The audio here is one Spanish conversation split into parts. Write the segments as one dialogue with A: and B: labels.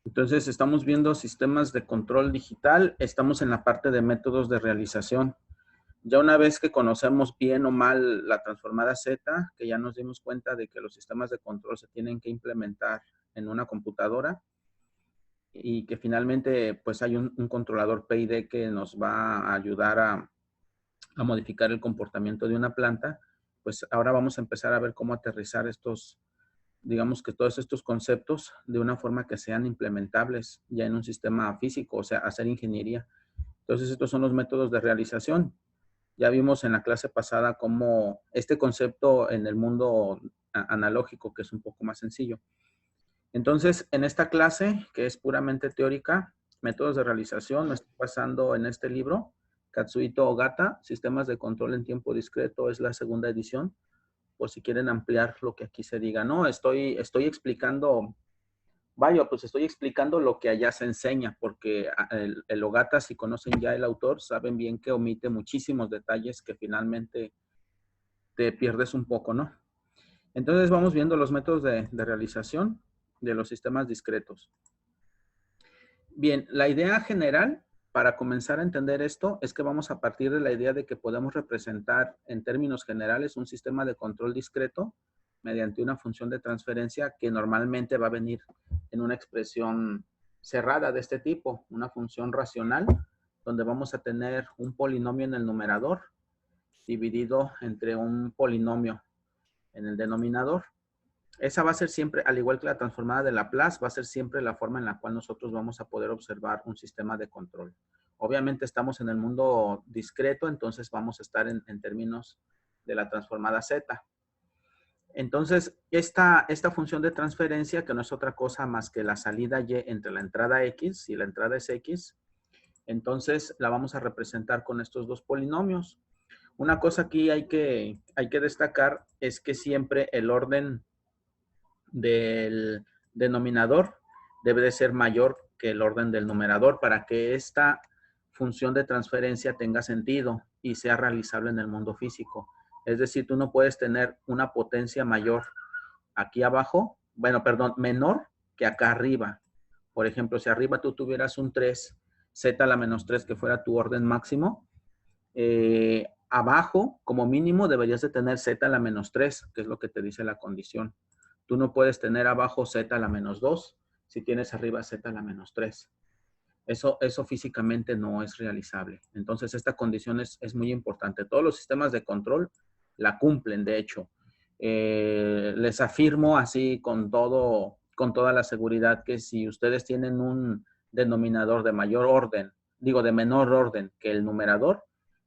A: Entonces, estamos viendo sistemas de control digital, estamos en la parte de métodos de realización. Ya una vez que conocemos bien o mal la transformada Z, que ya nos dimos cuenta de que los sistemas de control se tienen que implementar en una computadora y que finalmente pues hay un controlador PID que nos va a ayudar a modificar el comportamiento de una planta, pues ahora vamos a empezar a ver cómo aterrizar estos, digamos que todos estos conceptos de una forma que sean implementables ya en un sistema físico, o sea, hacer ingeniería. Entonces, estos son los métodos de realización. Ya vimos en la clase pasada cómo este concepto en el mundo analógico, que es un poco más sencillo. Entonces, en esta clase, que es puramente teórica, métodos de realización, me estoy basando en este libro, Katsuhito Ogata, Sistemas de Control en Tiempo Discreto, es la segunda edición, por si quieren ampliar lo que aquí se diga. No, estoy explicando, vaya, pues estoy explicando lo que allá se enseña, porque el Ogata, si conocen ya el autor, saben bien que omite muchísimos detalles que finalmente te pierdes un poco, ¿no? Entonces vamos viendo los métodos de realización de los sistemas discretos. Bien, la idea general para comenzar a entender esto es que vamos a partir de la idea de que podemos representar en términos generales un sistema de control discreto mediante una función de transferencia que normalmente va a venir en una expresión cerrada de este tipo, una función racional, donde vamos a tener un polinomio en el numerador dividido entre un polinomio en el denominador. Esa va a ser siempre, al igual que la transformada de Laplace, va a ser siempre la forma en la cual nosotros vamos a poder observar un sistema de control. Obviamente estamos en el mundo discreto, entonces vamos a estar en términos de la transformada Z. Entonces, esta función de transferencia, que no es otra cosa más que la salida Y entre la entrada X, si la entrada es X, entonces la vamos a representar con estos dos polinomios. Una cosa aquí hay que destacar es que siempre el orden del denominador debe de ser mayor que el orden del numerador para que esta función de transferencia tenga sentido y sea realizable en el mundo físico. Es decir, tú no puedes tener una potencia mayor aquí abajo, bueno, perdón, menor que acá arriba. Por ejemplo, si arriba tú tuvieras un 3, z a la menos 3, que fuera tu orden máximo, abajo, como mínimo, deberías de tener z a la menos 3, que es lo que te dice la condición. Tú no puedes tener abajo z a la menos 2 si tienes arriba z a la menos 3. Eso físicamente no es realizable. Entonces, esta condición es muy importante. Todos los sistemas de control la cumplen, de hecho. Les afirmo así con toda la seguridad que si ustedes tienen un denominador de mayor orden, digo de menor orden que el numerador,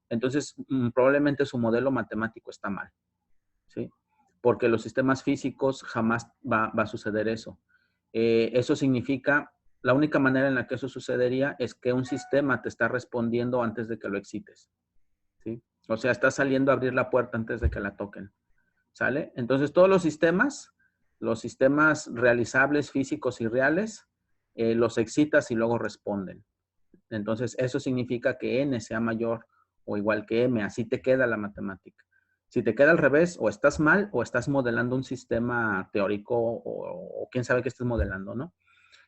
A: entonces probablemente su modelo matemático está mal, ¿sí? Porque los sistemas físicos jamás va a suceder eso. Eso significa, la única manera en la que eso sucedería es que un sistema te está respondiendo antes de que lo excites, ¿sí? O sea, está saliendo a abrir la puerta antes de que la toquen, ¿sale? Entonces, todos los sistemas realizables, físicos y reales, los excitas y luego responden. Entonces, eso significa que n sea mayor o igual que m, así te queda la matemática. Si te queda al revés, o estás mal o estás modelando un sistema teórico o quién sabe qué estés modelando, ¿no?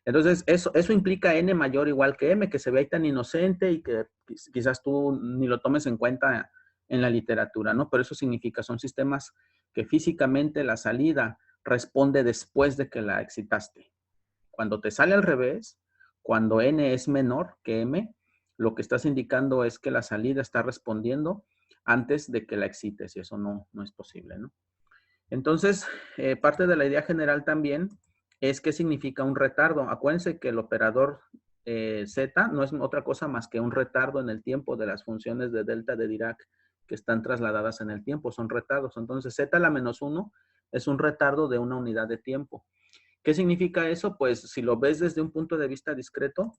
A: Entonces, eso implica n mayor o igual que m, que se ve ahí tan inocente y que quizás tú ni lo tomes en cuenta en la literatura, ¿no? Pero eso significa, son sistemas que físicamente la salida responde después de que la excitaste. Cuando te sale al revés, cuando n es menor que m, lo que estás indicando es que la salida está respondiendo antes de que la excites y eso no es posible, ¿no? Entonces, parte de la idea general también es qué significa un retardo. Acuérdense que el operador z no es otra cosa más que un retardo en el tiempo de las funciones de delta de Dirac que están trasladadas en el tiempo, son retardos. Entonces, z a la menos 1 es un retardo de una unidad de tiempo. ¿Qué significa eso? Pues si lo ves desde un punto de vista discreto,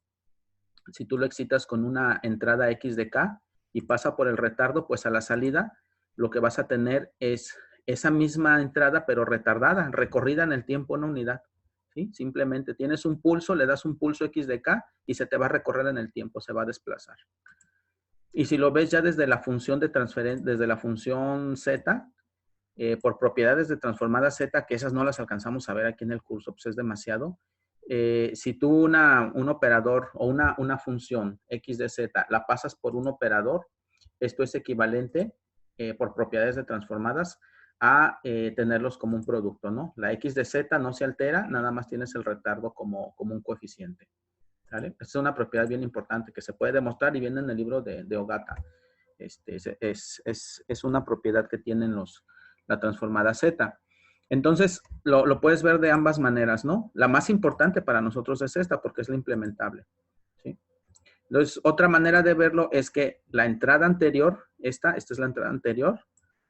A: si tú lo excitas con una entrada x de k y pasa por el retardo, pues a la salida lo que vas a tener es esa misma entrada, pero retardada, recorrida en el tiempo, una unidad. ¿Sí? Simplemente tienes un pulso, le das un pulso x de k y se te va a recorrer en el tiempo, se va a desplazar. Y si lo ves ya desde la función de transferencia, desde la función z, por propiedades de transformada z, que esas no las alcanzamos a ver aquí en el curso, pues es demasiado. Si tú un operador o una función x de z la pasas por un operador, esto es equivalente por propiedades de transformadas a tenerlos como un producto, ¿no? La x de z no se altera, nada más tienes el retardo como un coeficiente. ¿Vale? Esta es una propiedad bien importante que se puede demostrar y viene en el libro de Ogata. Es una propiedad que tienen la transformada z. Entonces, lo puedes ver de ambas maneras, ¿no? La más importante para nosotros es esta porque es la implementable, ¿sí? Entonces, otra manera de verlo es que la entrada anterior, esta es la entrada anterior,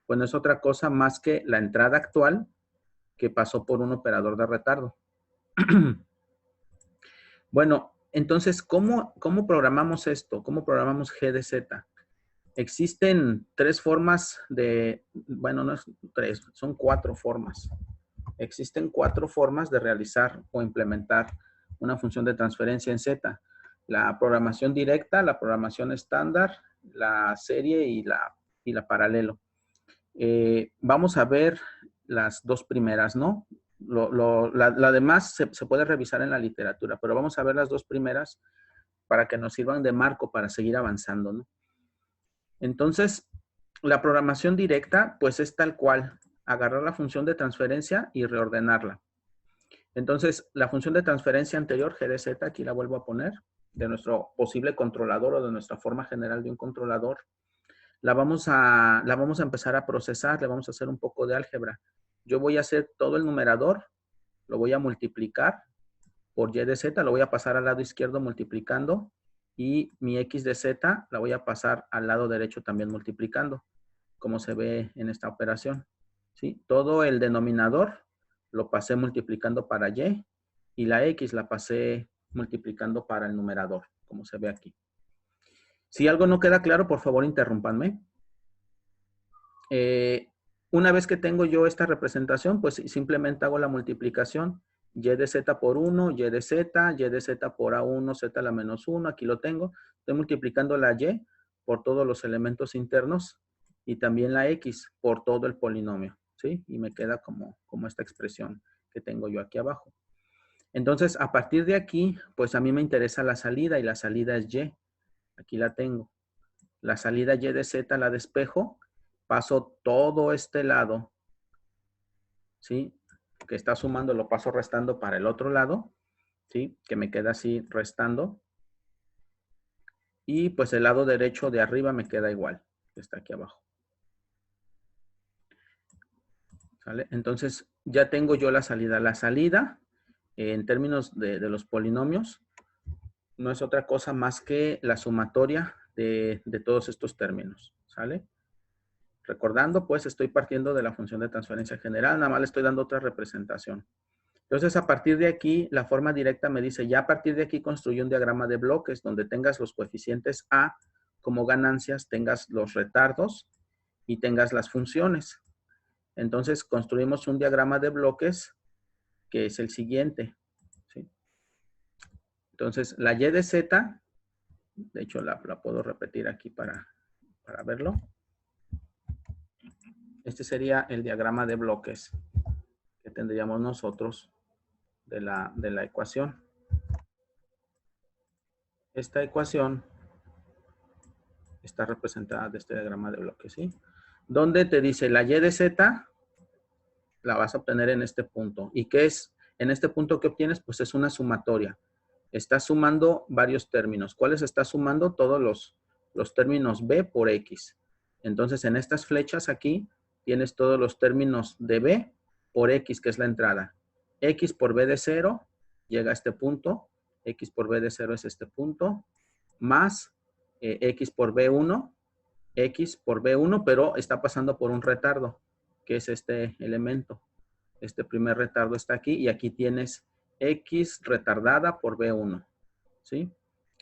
A: pues no es otra cosa más que la entrada actual que pasó por un operador de retardo. Bueno, entonces, ¿cómo programamos esto? ¿Cómo programamos G de Z? Existen tres formas bueno, no es tres, son cuatro formas. Existen cuatro formas de realizar o implementar una función de transferencia en Z. La programación directa, la programación estándar, la serie y la paralelo. Vamos a ver las dos primeras, ¿no? La demás se puede revisar en la literatura, pero vamos a ver las dos primeras para que nos sirvan de marco para seguir avanzando, ¿no? Entonces, la programación directa, pues es tal cual, agarrar la función de transferencia y reordenarla. Entonces, la función de transferencia anterior, G de Z, aquí la vuelvo a poner, de nuestro posible controlador o de nuestra forma general de un controlador, la vamos a empezar a procesar, le vamos a hacer un poco de álgebra. Yo voy a hacer todo el numerador, lo voy a multiplicar por y de z, lo voy a pasar al lado izquierdo multiplicando, y mi x de z la voy a pasar al lado derecho también multiplicando, como se ve en esta operación, ¿sí? Todo el denominador lo pasé multiplicando para y la x la pasé multiplicando para el numerador, como se ve aquí. Si algo no queda claro, por favor, interrúmpanme. Una vez que tengo yo esta representación, pues simplemente hago la multiplicación y de z por 1, y de z por a1, z a la menos 1, aquí lo tengo. Estoy multiplicando la y por todos los elementos internos y también la x por todo el polinomio, ¿sí? Y me queda como esta expresión que tengo yo aquí abajo. Entonces, a partir de aquí, pues a mí me interesa la salida y la salida es y. Aquí la tengo. La salida y de z la despejo, paso todo este lado, ¿sí? Que está sumando, lo paso restando para el otro lado, ¿sí? Que me queda así restando. Y pues el lado derecho de arriba me queda igual, que está aquí abajo. ¿Sale? Entonces, ya tengo yo la salida. La salida, en términos de los polinomios, no es otra cosa más que la sumatoria de todos estos términos, ¿sale? Recordando, pues estoy partiendo de la función de transferencia general, nada más le estoy dando otra representación. Entonces, a partir de aquí, la forma directa me dice, ya a partir de aquí construye un diagrama de bloques donde tengas los coeficientes A como ganancias, tengas los retardos y tengas las funciones. Entonces, construimos un diagrama de bloques que es el siguiente, ¿sí? Entonces, la y de z, de hecho, la puedo repetir aquí para verlo. Este sería el diagrama de bloques que tendríamos nosotros de la ecuación. Esta ecuación está representada de este diagrama de bloques, ¿sí? Donde te dice la y de z la vas a obtener en este punto. ¿Y qué es? En este punto que obtienes, pues es una sumatoria. Estás sumando varios términos. ¿Cuáles estás sumando? Todos los términos b por x. Entonces, en estas flechas aquí, tienes todos los términos de b por x, que es la entrada. X por b de 0 llega a este punto. X por b de 0 es este punto. Más x por b1. X por b1, pero está pasando por un retardo, que es este elemento. Este primer retardo está aquí y aquí tienes X retardada por B1, ¿sí?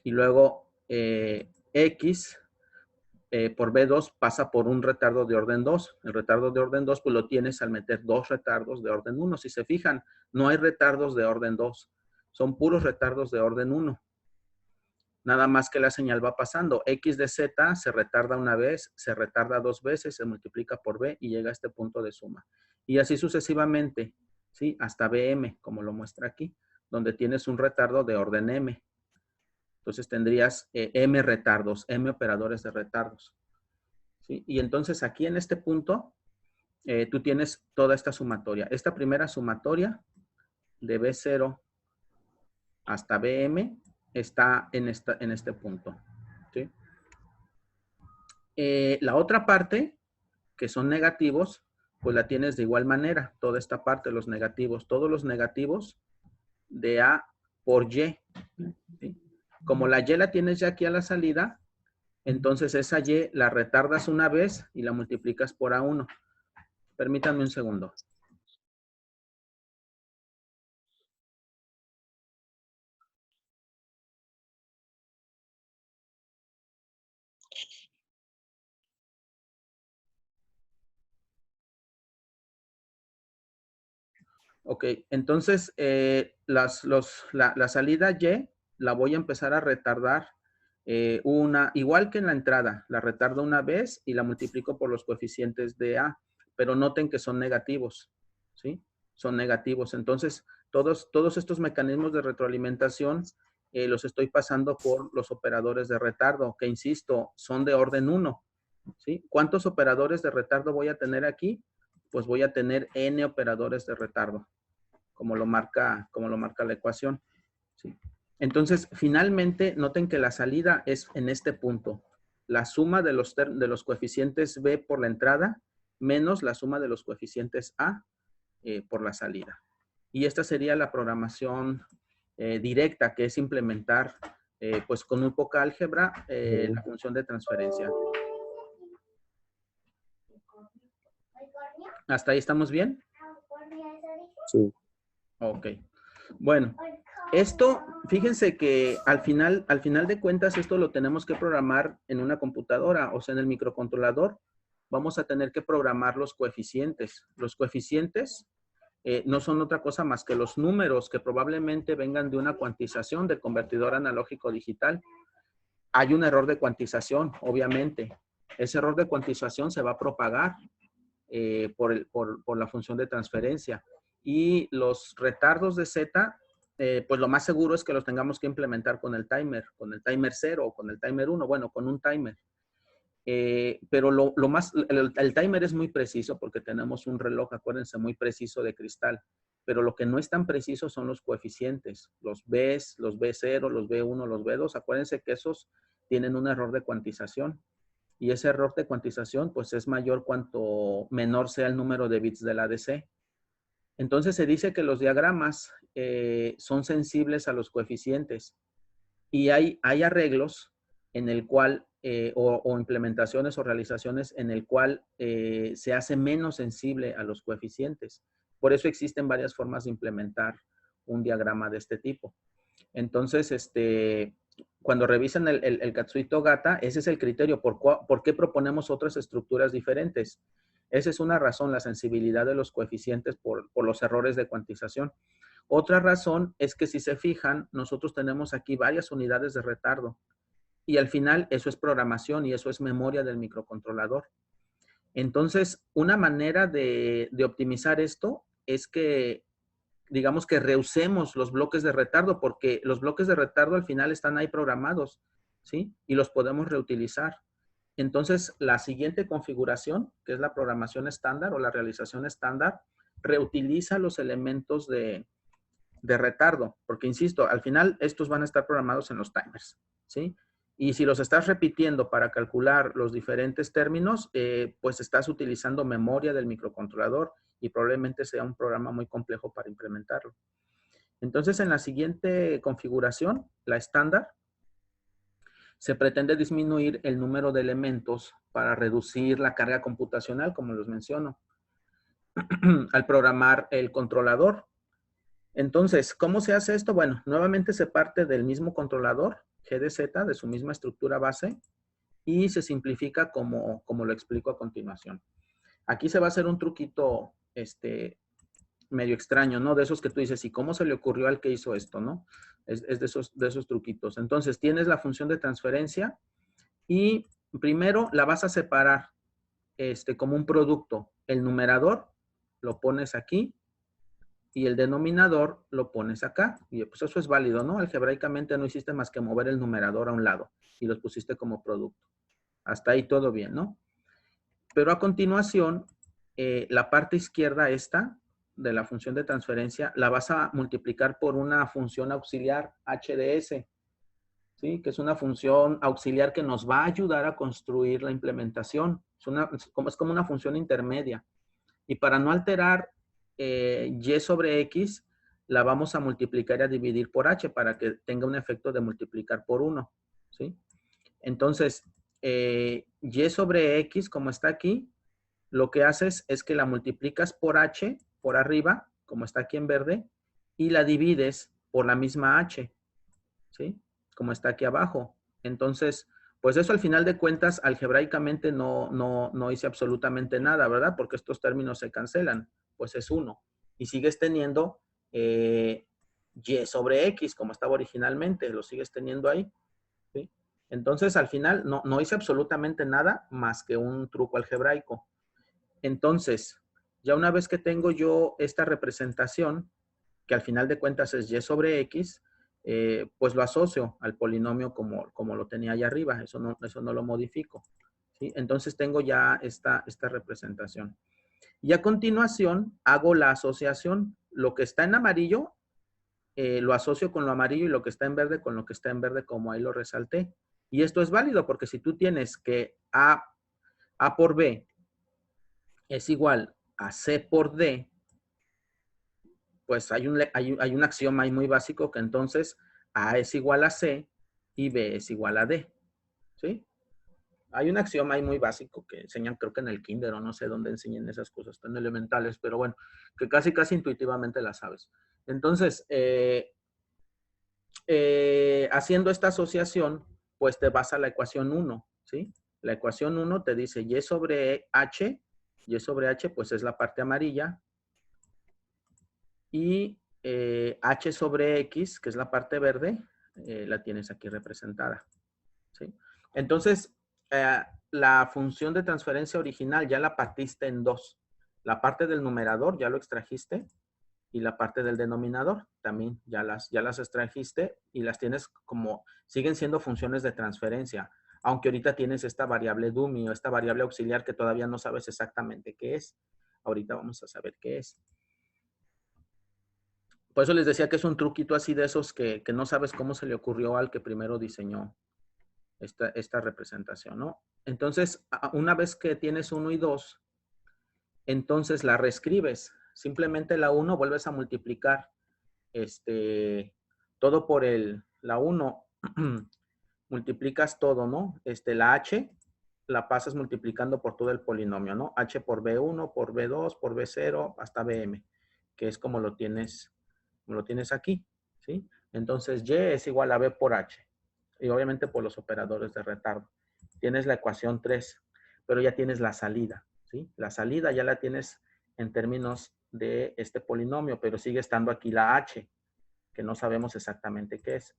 A: Y luego X por B2 pasa por un retardo de orden 2. El retardo de orden 2 pues lo tienes al meter dos retardos de orden 1. Si se fijan, no hay retardos de orden 2. Son puros retardos de orden 1. Nada más que la señal va pasando. X de Z se retarda una vez, se retarda dos veces, se multiplica por B y llega a este punto de suma. Y así sucesivamente, ¿sí? Hasta BM, como lo muestra aquí. donde tienes un retardo de orden M. Entonces tendrías M retardos, M operadores de retardos. ¿Sí? Y entonces aquí en este punto, tú tienes toda esta sumatoria. Esta primera sumatoria de B0 hasta BM está en este punto. ¿Sí? La otra parte, que son negativos, pues la tienes de igual manera. Toda esta parte, los negativos, todos los negativos de A por Y. ¿Sí? Como la Y la tienes ya aquí a la salida, entonces esa Y la retardas una vez y la multiplicas por A1. Permítanme un segundo. Ok, entonces la salida Y la voy a empezar a retardar igual que en la entrada, la retardo una vez y la multiplico por los coeficientes de A, pero noten que son negativos, ¿sí? Son negativos. Entonces, todos estos mecanismos de retroalimentación los estoy pasando por los operadores de retardo, que insisto, son de orden 1, ¿sí? ¿Cuántos operadores de retardo voy a tener aquí? Pues voy a tener N operadores de retardo, como lo marca la ecuación, ¿sí? Entonces, finalmente, noten que la salida es en este punto. La suma de los coeficientes B por la entrada menos la suma de los coeficientes A por la salida. Y esta sería la programación directa, que es implementar, pues con muy poca álgebra, la función de transferencia. ¿Hasta ahí estamos bien?
B: Sí.
A: Ok. Bueno, esto, fíjense que al final de cuentas, esto lo tenemos que programar en una computadora, o sea, en el microcontrolador. Vamos a tener que programar los coeficientes. Los coeficientes no son otra cosa más que los números que probablemente vengan de una cuantización del convertidor analógico digital. Hay un error de cuantización, obviamente. Ese error de cuantización se va a propagar por la función de transferencia. Y los retardos de Z, pues lo más seguro es que los tengamos que implementar con el timer 0 o con el timer 1, bueno, con un timer. Pero el timer es muy preciso porque tenemos un reloj, acuérdense, muy preciso de cristal. Pero lo que no es tan preciso son los coeficientes, los Bs, los B0, los B1, los B2. Acuérdense que esos tienen un error de cuantización. Y ese error de cuantización, pues es mayor cuanto menor sea el número de bits del ADC. Entonces se dice que los diagramas son sensibles a los coeficientes. Y hay arreglos en el cual, o implementaciones o realizaciones en el cual se hace menos sensible a los coeficientes. Por eso existen varias formas de implementar un diagrama de este tipo. Entonces, cuando revisan el Katsuhito Gata, ese es el criterio. ¿Por qué proponemos otras estructuras diferentes? Esa es una razón, la sensibilidad de los coeficientes por los errores de cuantización. Otra razón es que si se fijan, nosotros tenemos aquí varias unidades de retardo. Y al final eso es programación y eso es memoria del microcontrolador. Entonces, una manera de optimizar esto es que, digamos que reusemos los bloques de retardo, porque los bloques de retardo al final están ahí programados, ¿sí? Y los podemos reutilizar. Entonces, la siguiente configuración, que es la programación estándar o la realización estándar, reutiliza los elementos de retardo, porque insisto, al final estos van a estar programados en los timers, ¿sí? Y si los estás repitiendo para calcular los diferentes términos, pues estás utilizando memoria del microcontrolador y probablemente sea un programa muy complejo para implementarlo. Entonces, en la siguiente configuración, la estándar, se pretende disminuir el número de elementos para reducir la carga computacional, como los menciono, al programar el controlador. Entonces, ¿cómo se hace esto? Bueno, nuevamente se parte del mismo controlador, GDZ, de su misma estructura base, y se simplifica como lo explico a continuación. Aquí se va a hacer un truquito medio extraño, ¿no? De esos que tú dices, ¿y cómo se le ocurrió al que hizo esto, no? Es de esos truquitos. Entonces, tienes la función de transferencia y primero la vas a separar como un producto. El numerador lo pones aquí y el denominador lo pones acá. Y pues eso es válido, ¿no? Algebraicamente no hiciste más que mover el numerador a un lado y los pusiste como producto. Hasta ahí todo bien, ¿no? Pero a continuación, la parte izquierda esta de la función de transferencia la vas a multiplicar por una función auxiliar HDS, ¿sí? Que es una función auxiliar que nos va a ayudar a construir la implementación. Es como una función intermedia. Y para no alterar y sobre x, la vamos a multiplicar y a dividir por h para que tenga un efecto de multiplicar por 1, ¿sí? Entonces, y sobre x, como está aquí, lo que haces es que la multiplicas por h, por arriba, como está aquí en verde, y la divides por la misma h, ¿sí? Como está aquí abajo. Entonces, pues eso al final de cuentas, algebraicamente no hice absolutamente nada, ¿verdad? Porque estos términos se cancelan, pues es 1. Y sigues teniendo y sobre x, como estaba originalmente, lo sigues teniendo ahí, ¿sí? Entonces, al final, no hice absolutamente nada más que un truco algebraico. Entonces, ya una vez que tengo yo esta representación, que al final de cuentas es y sobre x, pues lo asocio al polinomio como lo tenía allá arriba. Eso no lo modifico, ¿sí? Entonces tengo ya esta representación. Y a continuación hago la asociación. Lo que está en amarillo, lo asocio con lo amarillo y lo que está en verde con lo que está en verde, como ahí lo resalté. Y esto es válido porque si tú tienes que A por B es igual a C por D, pues hay un axioma ahí muy básico que entonces A es igual a C y B es igual a D, ¿sí? Hay un axioma ahí muy básico que enseñan, creo que en el kinder o no sé dónde enseñan esas cosas tan elementales, pero bueno, que casi intuitivamente las sabes. Entonces, haciendo esta asociación, pues te vas a la ecuación 1, ¿sí? La ecuación 1 te dice y sobre h pues es la parte amarilla, y h sobre x, que es la parte verde, la tienes aquí representada, ¿sí? Entonces, la función de transferencia original ya la partiste en dos. La parte del numerador ya lo extrajiste y la parte del denominador también ya las extrajiste y las tienes como, siguen siendo funciones de transferencia, aunque ahorita tienes esta variable dummy o esta variable auxiliar que todavía no sabes exactamente qué es. Ahorita vamos a saber qué es. Por eso les decía que es un truquito así de esos que no sabes cómo se le ocurrió al que primero diseñó esta representación, ¿no? Entonces, una vez que tienes 1 y 2, entonces la reescribes. Simplemente la 1 vuelves a multiplicar todo por la 1. Multiplicas todo, ¿no? La h la pasas multiplicando por todo el polinomio, ¿no? H por B1, por B2, por B0, hasta Bm, que es como lo tienes aquí, ¿sí? Entonces, y es igual a B por h. Y obviamente por los operadores de retardo. Tienes la ecuación 3, pero ya tienes la salida, ¿sí? La salida ya la tienes en términos de este polinomio, pero sigue estando aquí la h, que no sabemos exactamente qué es.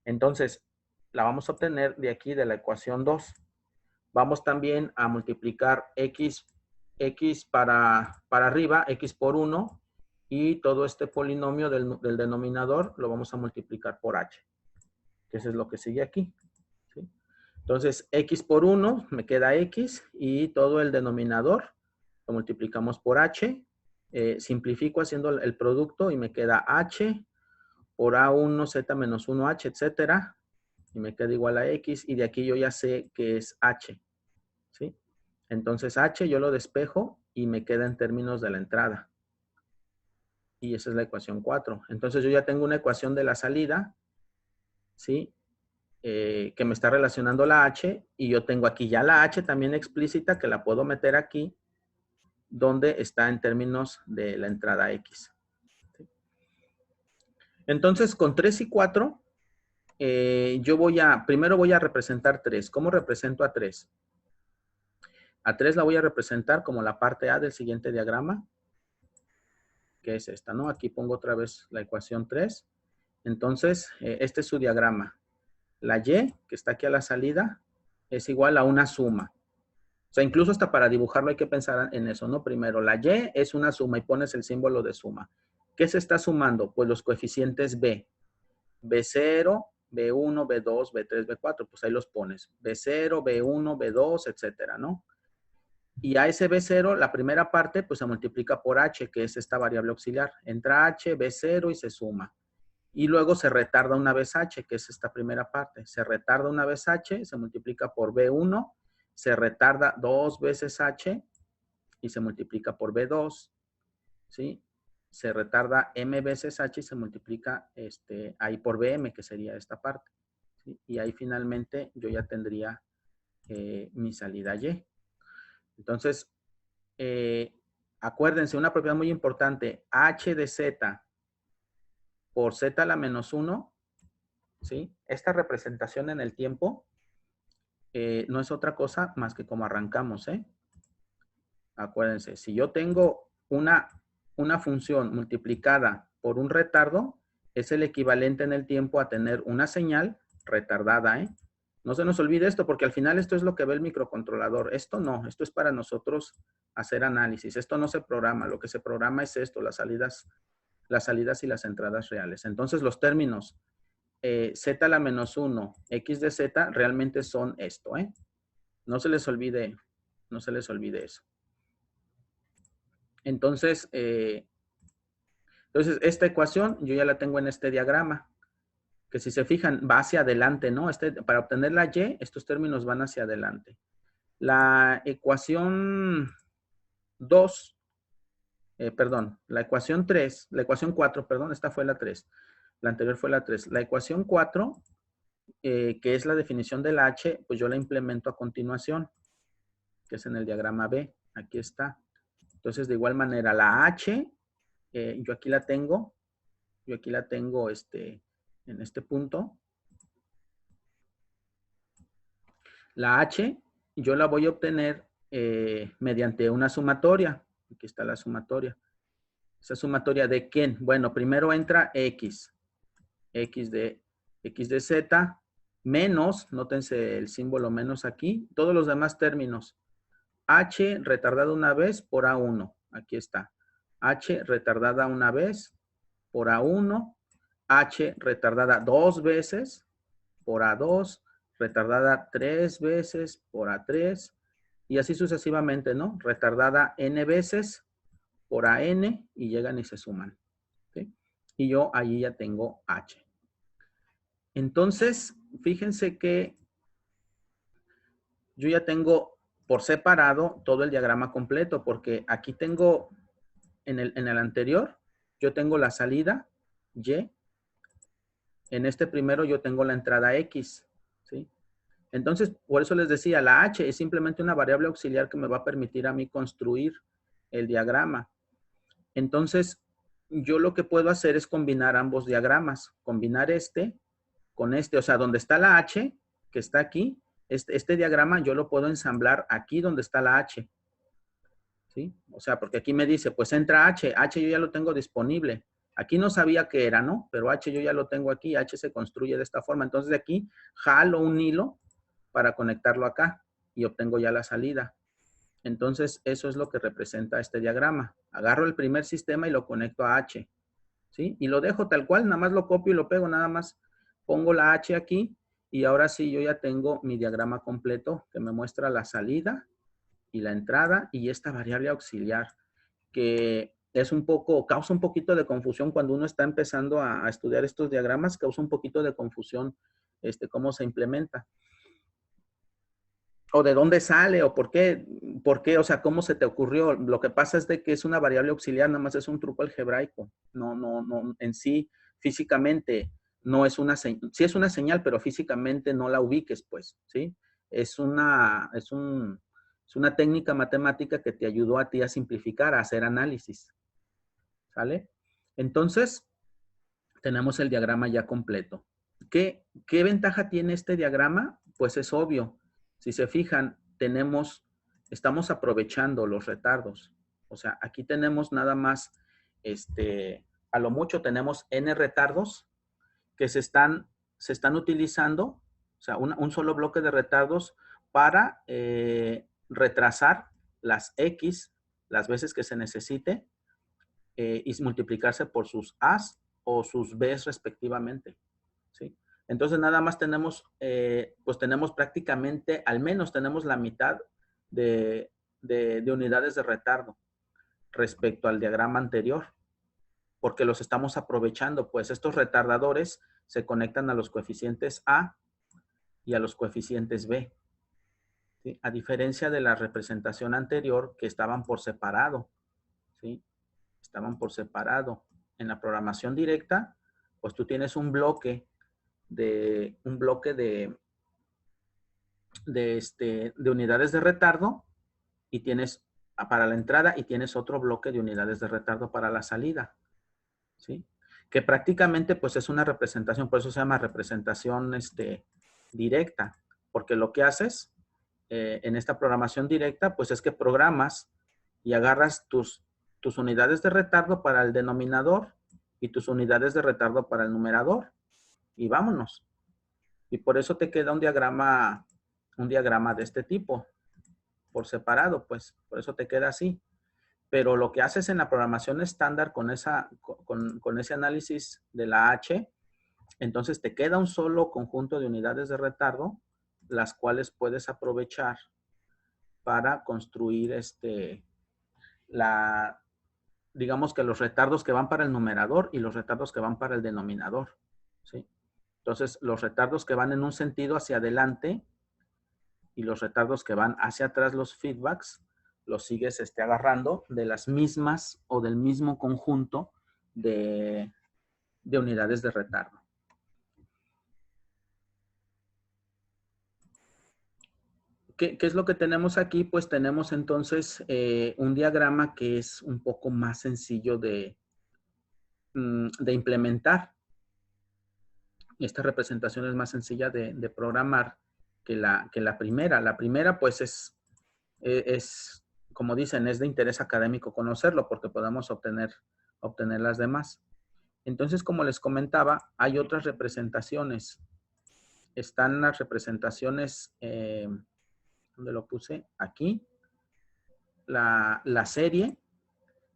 A: Entonces, la vamos a obtener de aquí de la ecuación 2. Vamos también a multiplicar x para arriba, x por 1, y todo este polinomio del denominador lo vamos a multiplicar por h, que eso es lo que sigue aquí, ¿sí? Entonces, x por 1 me queda x y todo el denominador lo multiplicamos por h. Simplifico haciendo el producto y me queda h por A1, Z menos 1H, etcétera, y me queda igual a X, y de aquí yo ya sé que es H, ¿sí? Entonces H yo lo despejo y me queda en términos de la entrada. Y esa es la ecuación 4. Entonces yo ya tengo una ecuación de la salida, ¿sí? Que me está relacionando la H, y yo tengo aquí ya la H también explícita, que la puedo meter aquí, donde está en términos de la entrada X. ¿Sí? Entonces con 3 y 4... primero voy a representar 3. ¿Cómo represento a 3? A 3 la voy a representar como la parte A del siguiente diagrama, que es esta, ¿no? Aquí pongo otra vez la ecuación 3. Entonces, este es su diagrama. La Y, que está aquí a la salida, es igual a una suma. O sea, incluso hasta para dibujarlo hay que pensar en eso, ¿no? Primero, la Y es una suma y pones el símbolo de suma. ¿Qué se está sumando? Pues los coeficientes B. B0, B1, B2, B3, B4, pues ahí los pones. B0, B1, B2, etcétera, ¿no? Y a ese B0, la primera parte, pues se multiplica por H, que es esta variable auxiliar. Entra H, B0 y se suma. Y luego se retarda una vez H, que es esta primera parte. Se retarda una vez H, se multiplica por B1, se retarda 2 veces H y se multiplica por B2, ¿sí? Se retarda M veces H y se multiplica ahí por BM, que sería esta parte, ¿sí? Y ahí finalmente yo ya tendría mi salida Y. Entonces, acuérdense, una propiedad muy importante, H de Z por Z a la menos 1, ¿sí? Esta representación en el tiempo no es otra cosa más que como arrancamos, ¿eh? Acuérdense, si yo tengo una función multiplicada por un retardo, es el equivalente en el tiempo a tener una señal retardada, ¿eh? No se nos olvide esto, porque al final esto es lo que ve el microcontrolador. Esto no, esto es para nosotros hacer análisis. Esto no se programa, lo que se programa es esto, las salidas y las entradas reales. Entonces los términos z a la menos 1, x de z, realmente son esto, ¿eh? No se les olvide eso. Entonces, esta ecuación yo ya la tengo en este diagrama, que si se fijan va hacia adelante, ¿no? Para obtener la y, estos términos van hacia adelante. La ecuación 2, la ecuación 3, la ecuación 4, perdón, esta fue la 3. La anterior fue la 3. La ecuación 4, que es la definición de la h, pues yo la implemento a continuación, que es en el diagrama B. Aquí está. Entonces, de igual manera, la h, yo aquí la tengo en este punto. La h, yo la voy a obtener mediante una sumatoria. Aquí está la sumatoria. ¿Esa sumatoria de quién? Bueno, primero entra x. X de z menos, nótense el símbolo menos aquí, todos los demás términos. H retardada una vez por A1. Aquí está. H retardada una vez por A1. H retardada 2 veces por A2. Retardada 3 veces por A3. Y así sucesivamente, ¿no? Retardada N veces por AN y llegan y se suman. ¿Sí? Y yo allí ya tengo H. Entonces, fíjense que yo ya tengo por separado todo el diagrama completo, porque aquí tengo, en el anterior, yo tengo la salida Y. En este primero yo tengo la entrada X, ¿sí? Entonces, por eso les decía, la H es simplemente una variable auxiliar que me va a permitir a mí construir el diagrama. Entonces, yo lo que puedo hacer es combinar ambos diagramas, combinar este con este, o sea, donde está la H, que está aquí, este diagrama yo lo puedo ensamblar aquí donde está la H, ¿sí? O sea, porque aquí me dice, pues entra H, H yo ya lo tengo disponible. Aquí no sabía qué era, ¿no? Pero H yo ya lo tengo aquí, H se construye de esta forma. Entonces de aquí jalo un hilo para conectarlo acá y obtengo ya la salida. Entonces eso es lo que representa este diagrama. Agarro el primer sistema y lo conecto a H, ¿sí? Y lo dejo tal cual, nada más lo copio y lo pego, nada más pongo la H aquí y ahora sí yo ya tengo mi diagrama completo que me muestra la salida y la entrada y esta variable auxiliar que es causa un poquito de confusión cuando uno está empezando a estudiar estos diagramas, causa un poquito de confusión cómo se implementa. O de dónde sale, o por qué, o sea, cómo se te ocurrió. Lo que pasa es de que es una variable auxiliar, nada más es un truco algebraico. No, en sí, físicamente, no es una señal. Sí es una señal, pero físicamente no la ubiques, pues, ¿sí? Es una técnica matemática que te ayudó a ti a simplificar, a hacer análisis. ¿Sale? Entonces, tenemos el diagrama ya completo. ¿Qué ventaja tiene este diagrama? Pues es obvio. Si se fijan, estamos aprovechando los retardos. O sea, aquí tenemos nada más, a lo mucho tenemos n retardos que se están utilizando, o sea, un solo bloque de retardos para retrasar las X las veces que se necesite y multiplicarse por sus A's o sus B's respectivamente, ¿sí? Entonces nada más tenemos, pues tenemos prácticamente, al menos tenemos la mitad de unidades de retardo respecto al diagrama anterior, porque los estamos aprovechando, pues estos retardadores se conectan a los coeficientes A y a los coeficientes B, ¿sí? A diferencia de la representación anterior que estaban por separado, ¿sí? Estaban por separado. En la programación directa, pues tú tienes un bloque de unidades de retardo y tienes para la entrada y tienes otro bloque de unidades de retardo para la salida, ¿sí? Que prácticamente pues es una representación, por eso se llama representación directa, porque lo que haces en esta programación directa pues es que programas y agarras tus unidades de retardo para el denominador y tus unidades de retardo para el numerador y vámonos. Y por eso te queda un diagrama de este tipo, por separado, pues, por eso te queda así. Pero lo que haces en la programación estándar con ese análisis de la H, entonces te queda un solo conjunto de unidades de retardo, las cuales puedes aprovechar para construir digamos que los retardos que van para el numerador y los retardos que van para el denominador, ¿sí? Entonces, los retardos que van en un sentido hacia adelante y los retardos que van hacia atrás, los feedbacks, los sigues agarrando de las mismas o del mismo conjunto de unidades de retardo. ¿Qué es lo que tenemos aquí? Pues tenemos entonces un diagrama que es un poco más sencillo de implementar. Esta representación es más sencilla de programar que la primera. La primera pues es, como dicen, es de interés académico conocerlo porque podemos obtener las demás. Entonces, como les comentaba, hay otras representaciones. Están las representaciones, ¿dónde lo puse? Aquí. La serie,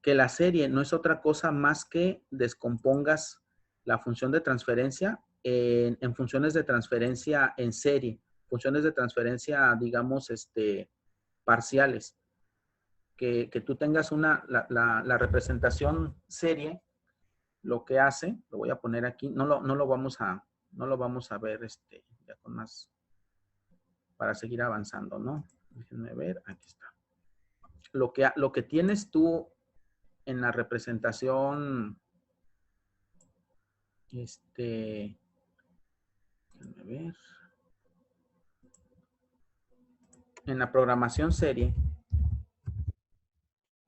A: que la serie no es otra cosa más que descompongas la función de transferencia en funciones de transferencia en serie. Funciones de transferencia, digamos, parciales. Que tú tengas la representación serie, lo que hace, lo voy a poner aquí, no lo vamos a ver ya con más, para seguir avanzando, ¿no? Déjenme ver, aquí está. Lo que tienes tú en la representación, déjenme ver, en la programación serie,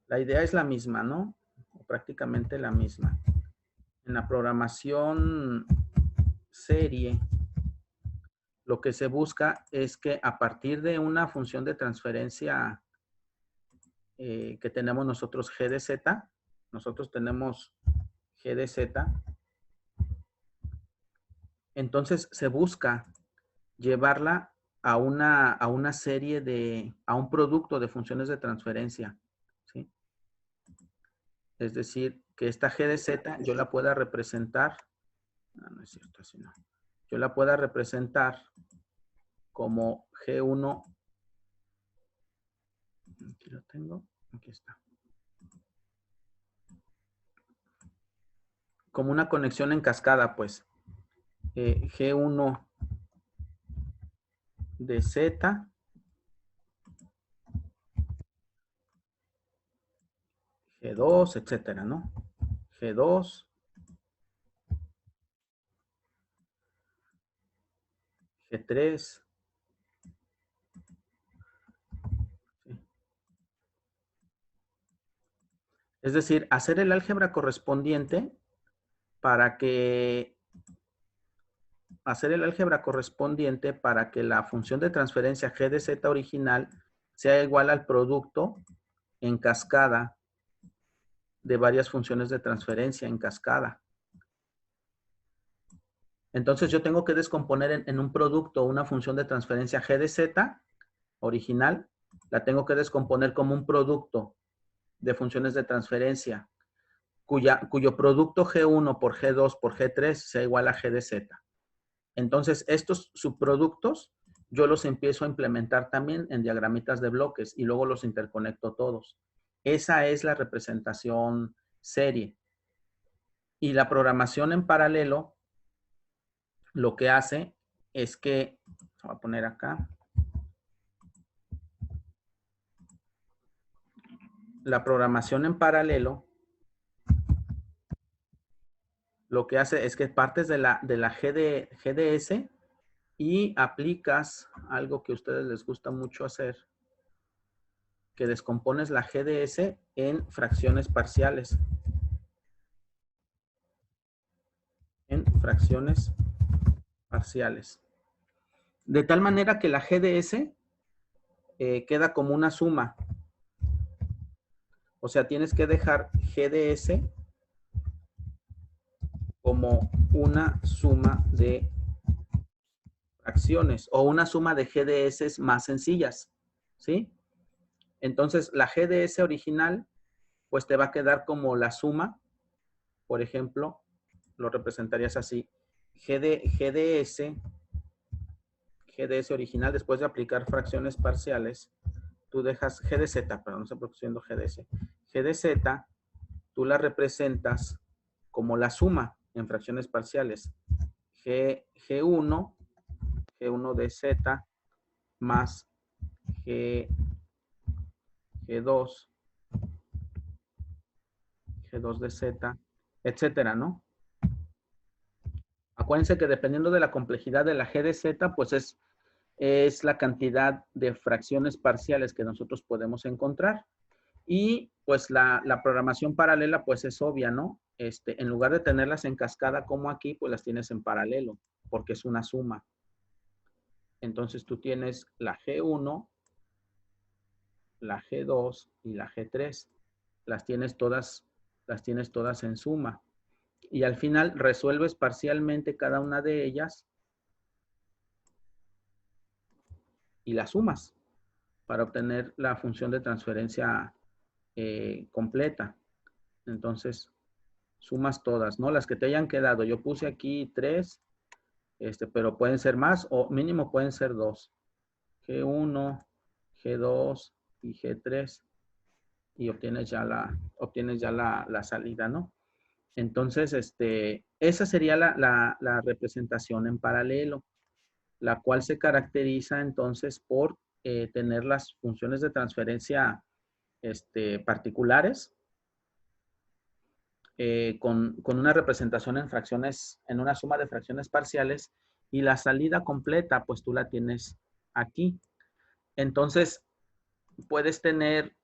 A: la idea es la misma, ¿no? O prácticamente la misma. En la programación serie, lo que se busca es que a partir de una función de transferencia que tenemos nosotros G de Z, nosotros tenemos G de Z, entonces se busca llevarla a una serie a un producto de funciones de transferencia, ¿sí? Es decir, que esta G de Z yo la pueda representar, no es cierto, así no. Yo la pueda representar como G1, aquí lo tengo, aquí está. Como una conexión en cascada, pues. G1 de Z, G2, etcétera, ¿no? G2, G3. ¿Sí? Es decir, hacer el álgebra correspondiente para que la función de transferencia G de Z original sea igual al producto en cascada de varias funciones de transferencia en cascada. Entonces yo tengo que descomponer en un producto una función de transferencia G de Z original, la tengo que descomponer como un producto de funciones de transferencia cuyo producto G1 por G2 por G3 sea igual a G de Z. Entonces, estos subproductos yo los empiezo a implementar también en diagramitas de bloques y luego los interconecto todos. Esa es la representación serie. Y la programación en paralelo lo que hace es que, voy a poner acá, la programación en paralelo lo que hace es que partes de la GDS y aplicas algo que a ustedes les gusta mucho hacer, que descompones la GDS en fracciones parciales. En fracciones parciales. De tal manera que la GDS queda como una suma. O sea, tienes que dejar GDS como una suma de fracciones o una suma de GDS más sencillas, ¿sí? Entonces, la GDS original, pues te va a quedar como la suma, por ejemplo, lo representarías así, GDS original, después de aplicar fracciones parciales, tú dejas G de Z, pero no sé por qué estoy viendo GDS. G de Z, tú la representas como la suma en fracciones parciales. G1 de Z más G2 de Z, etcétera, ¿no? Acuérdense que dependiendo de la complejidad de la G de Z, pues es la cantidad de fracciones parciales que nosotros podemos encontrar. Y pues la programación paralela pues es obvia, ¿no? En lugar de tenerlas en cascada como aquí, pues las tienes en paralelo, porque es una suma. Entonces tú tienes la G1, la G2 y la G3. Las tienes todas en suma. Y al final resuelves parcialmente cada una de ellas y las sumas para obtener la función de transferencia completa. Entonces, sumas todas, ¿no? Las que te hayan quedado. Yo puse aquí 3, pero pueden ser más o mínimo pueden ser 2. G1, G2 y G3. Y obtienes ya la salida, ¿no? Entonces, esa sería la representación en paralelo, la cual se caracteriza entonces por tener las funciones de transferencia particulares con una representación en fracciones, en una suma de fracciones parciales y la salida completa, pues tú la tienes aquí. Entonces, puedes tener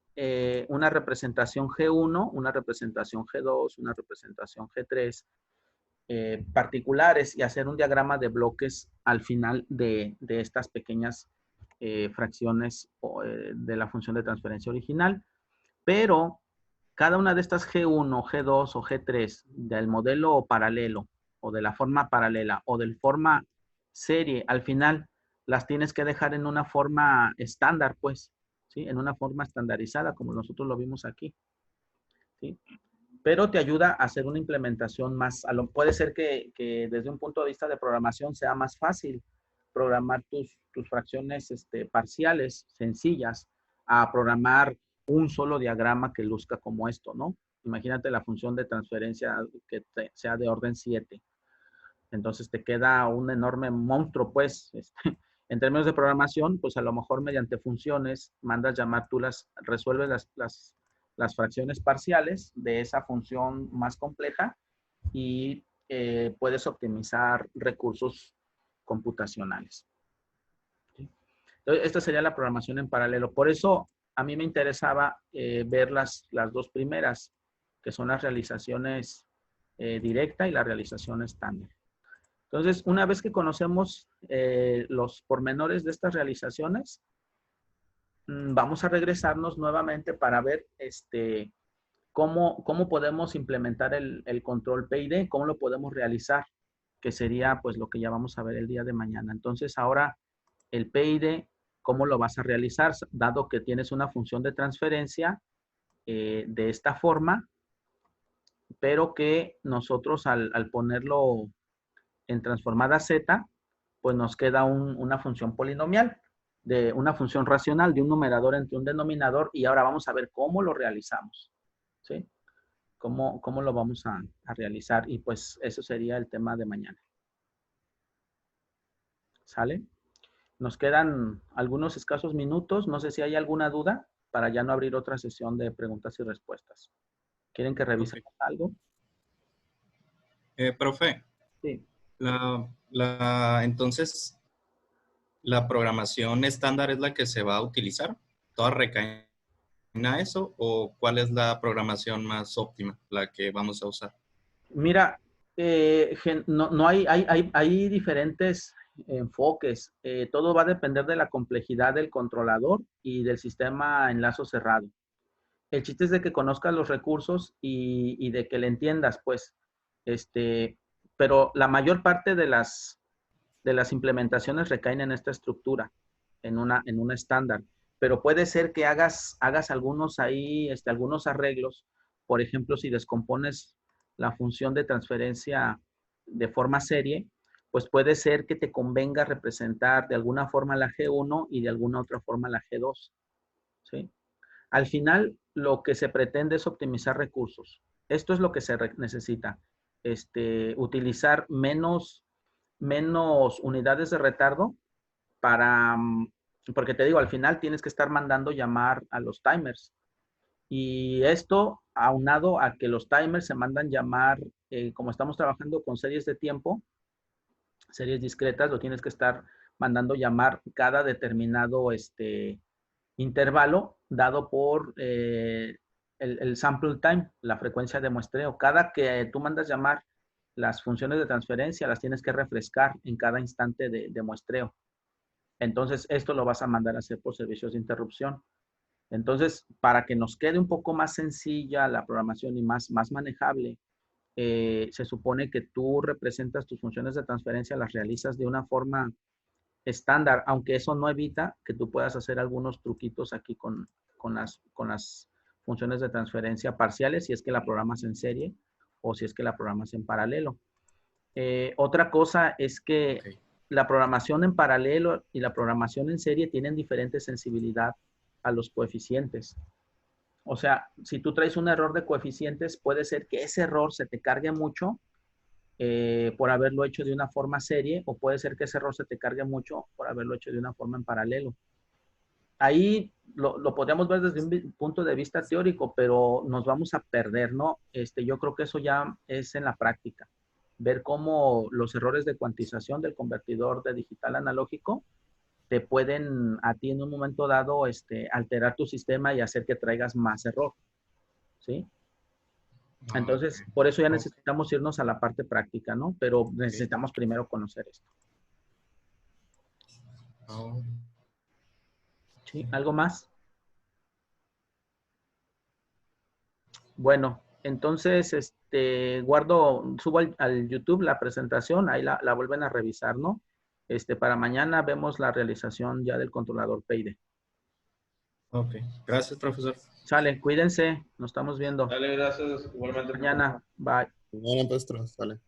A: una representación G1, una representación G2, una representación G3 particulares y hacer un diagrama de bloques al final de estas pequeñas fracciones de la función de transferencia original. Pero cada una de estas G1, G2 o G3 del modelo paralelo o de la forma paralela o del forma serie, al final las tienes que dejar en una forma estándar, pues, ¿sí? En una forma estandarizada, como nosotros lo vimos aquí, ¿sí? Pero te ayuda a hacer una implementación más, puede ser que desde un punto de vista de programación sea más fácil programar tus fracciones parciales, sencillas, a programar un solo diagrama que luzca como esto, ¿no? Imagínate la función de transferencia que sea de orden 7. Entonces te queda un enorme monstruo, pues, en términos de programación, pues a lo mejor mediante funciones mandas llamar, tú resuelves las fracciones parciales de esa función más compleja y puedes optimizar recursos computacionales. ¿Sí? Entonces, esta sería la programación en paralelo. Por eso a mí me interesaba ver las dos primeras, que son las realizaciones directa y la realización estándar. Entonces, una vez que conocemos los pormenores de estas realizaciones, vamos a regresarnos nuevamente para ver cómo podemos implementar el control PID, cómo lo podemos realizar, que sería pues lo que ya vamos a ver el día de mañana. Entonces, ahora el PID, ¿cómo lo vas a realizar? Dado que tienes una función de transferencia de esta forma, pero que nosotros al ponerlo en transformada Z, pues nos queda una función polinomial, de una función racional, de un numerador entre un denominador, y ahora vamos a ver cómo lo realizamos, ¿sí? ¿Cómo lo vamos a realizar? Y pues eso sería el tema de mañana. ¿Sale? Nos quedan algunos escasos minutos. No sé si hay alguna duda para ya no abrir otra sesión de preguntas y respuestas. ¿Quieren que revisemos algo?
C: Profe,
A: Sí.
C: entonces, ¿la programación estándar es la que se va a utilizar? ¿Todas recaen a eso? ¿O cuál es la programación más óptima, la que vamos a usar?
A: Mira, no hay diferentes enfoques. Todo va a depender de la complejidad del controlador y del sistema enlazo cerrado. El chiste es de que conozcas los recursos y de que le entiendas, pues, pero la mayor parte de las implementaciones recaen en esta estructura, en una estándar. Pero puede ser que hagas algunos ahí, algunos arreglos. Por ejemplo, si descompones la función de transferencia de forma serie, pues puede ser que te convenga representar de alguna forma la G1 y de alguna otra forma la G2, ¿sí? Al final, lo que se pretende es optimizar recursos. Esto es lo que se necesita. Utilizar menos unidades de retardo para, porque te digo, al final tienes que estar mandando llamar a los timers. Y esto aunado a que los timers se mandan llamar, como estamos trabajando con series de tiempo, series discretas, lo tienes que estar mandando llamar cada determinado intervalo dado por el sample time, la frecuencia de muestreo. Cada que tú mandas llamar las funciones de transferencia, las tienes que refrescar en cada instante de muestreo. Entonces, esto lo vas a mandar a hacer por servicios de interrupción. Entonces, para que nos quede un poco más sencilla la programación y más manejable, se supone que tú representas tus funciones de transferencia, las realizas de una forma estándar, aunque eso no evita que tú puedas hacer algunos truquitos aquí con las funciones de transferencia parciales, si es que la programas en serie o si es que la programas en paralelo. Otra cosa es que la programación en paralelo y la programación en serie tienen diferente sensibilidad a los coeficientes. O sea, si tú traes un error de coeficientes, puede ser que ese error se te cargue mucho por haberlo hecho de una forma serie, o puede ser que ese error se te cargue mucho por haberlo hecho de una forma en paralelo. Ahí lo podríamos ver desde un punto de vista teórico, pero nos vamos a perder, ¿no? Yo creo que eso ya es en la práctica. Ver cómo los errores de cuantización del convertidor de digital a analógico te pueden a ti en un momento dado alterar tu sistema y hacer que traigas más error, ¿sí? Entonces, por eso ya necesitamos irnos a la parte práctica, ¿no? Pero necesitamos primero conocer esto. ¿Sí? ¿Algo más? Bueno, entonces, subo al YouTube la presentación, ahí la vuelven a revisar, ¿no? Para mañana vemos la realización ya del controlador PID.
C: Ok, gracias, profesor.
A: Sale, cuídense, nos estamos viendo.
D: Dale, gracias. Igualmente.
A: Mañana, bye.
E: Bueno, maestro, sale.